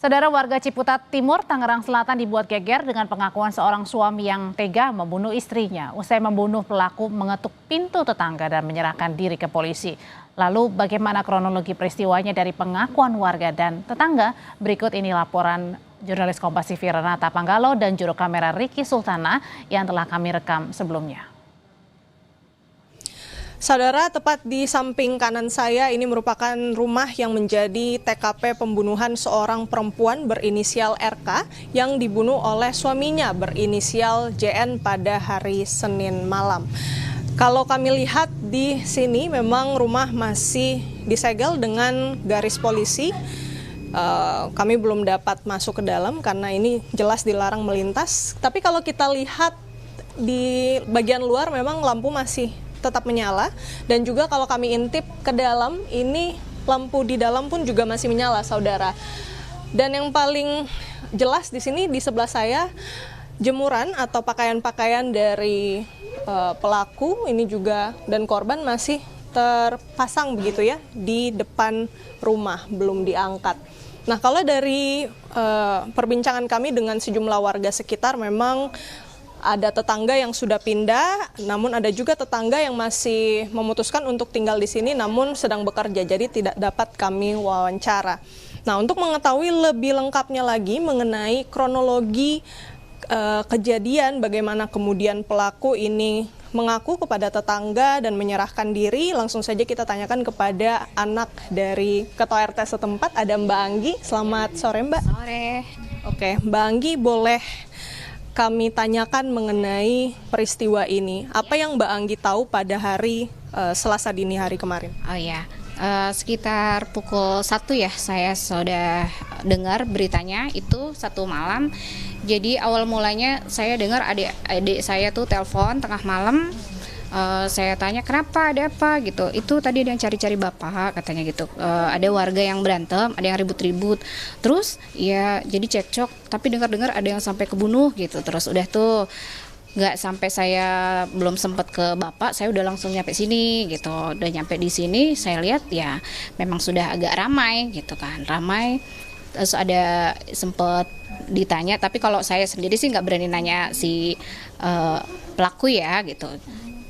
Saudara, warga Ciputat Timur, Tangerang Selatan dibuat geger dengan pengakuan seorang suami yang tega membunuh istrinya. Usai membunuh, pelaku mengetuk pintu tetangga dan menyerahkan diri ke polisi. Lalu bagaimana kronologi peristiwanya dari pengakuan warga dan tetangga? Berikut ini laporan jurnalis Kompas TV Renata Panggalo dan juru kamera Ricky Sultana yang telah kami rekam sebelumnya. Saudara, tepat di samping kanan saya ini merupakan rumah yang menjadi TKP pembunuhan seorang perempuan berinisial RK yang dibunuh oleh suaminya berinisial JN pada hari Senin malam. Kalau kami lihat di sini memang rumah masih disegel dengan garis polisi. Kami belum dapat masuk ke dalam karena ini jelas dilarang melintas. Tapi kalau kita lihat di bagian luar memang lampu masih tetap menyala, dan juga kalau kami intip ke dalam ini lampu di dalam pun juga masih menyala, saudara. Dan yang paling jelas di sini di sebelah saya jemuran atau pakaian-pakaian dari pelaku ini juga dan korban masih terpasang begitu ya di depan rumah, belum diangkat. Nah, kalau dari perbincangan kami dengan sejumlah warga sekitar memang ada tetangga yang sudah pindah, namun ada juga tetangga yang masih memutuskan untuk tinggal di sini namun sedang bekerja, jadi tidak dapat kami wawancara. Nah, untuk mengetahui lebih lengkapnya lagi mengenai kronologi kejadian, bagaimana kemudian pelaku ini mengaku kepada tetangga dan menyerahkan diri, langsung saja kita tanyakan kepada anak dari Ketua RT setempat, ada Mbak Anggi. Selamat sore, Mbak. Sore. Oke, Mbak Anggi, boleh kami tanyakan mengenai peristiwa ini. Apa yang Mbak Anggi tahu pada hari Selasa dini hari kemarin? Oh ya, sekitar pukul 1 ya saya sudah dengar beritanya itu 1 malam. Jadi awal mulanya saya dengar adik saya tuh telepon tengah malam. Saya tanya kenapa, ada apa gitu. Itu tadi ada yang cari-cari bapak katanya gitu. Ada warga yang berantem, ada yang ribut-ribut. Terus ya jadi cekcok, tapi dengar-dengar ada yang sampai kebunuh gitu. Terus udah tuh nggak sampai saya belum sempat ke bapak, saya udah langsung nyampe sini gitu. Udah nyampe di sini saya lihat ya memang sudah agak ramai gitu kan, ramai. Terus ada sempet ditanya, tapi kalau saya sendiri sih nggak berani nanya si pelaku ya gitu.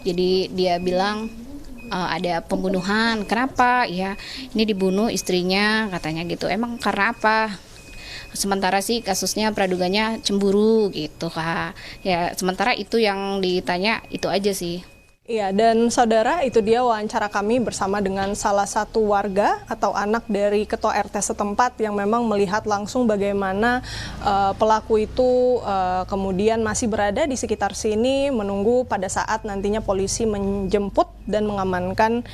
Jadi dia bilang ada pembunuhan, kenapa? Ya ini dibunuh istrinya katanya gitu. Emang karena apa? Sementara sih kasusnya praduganya cemburu gitu Kak. Ya sementara itu yang ditanya itu aja sih. Iya, dan saudara, itu dia wawancara kami bersama dengan salah satu warga atau anak dari Ketua RT setempat yang memang melihat langsung bagaimana pelaku itu kemudian masih berada di sekitar sini menunggu pada saat nantinya polisi menjemput dan mengamankan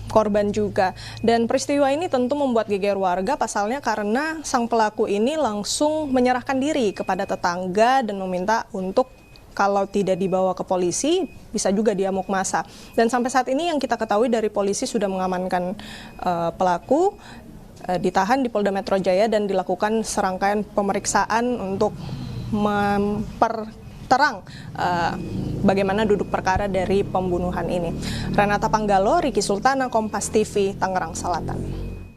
korban juga. Dan peristiwa ini tentu membuat geger warga pasalnya karena sang pelaku ini langsung menyerahkan diri kepada tetangga dan meminta untuk kalau tidak dibawa ke polisi, bisa juga diamuk massa. Dan sampai saat ini yang kita ketahui dari polisi sudah mengamankan pelaku, ditahan di Polda Metro Jaya dan dilakukan serangkaian pemeriksaan untuk memperterang bagaimana duduk perkara dari pembunuhan ini. Renata Panggalo, Ricky Sultana, Kompas TV, Tangerang Selatan.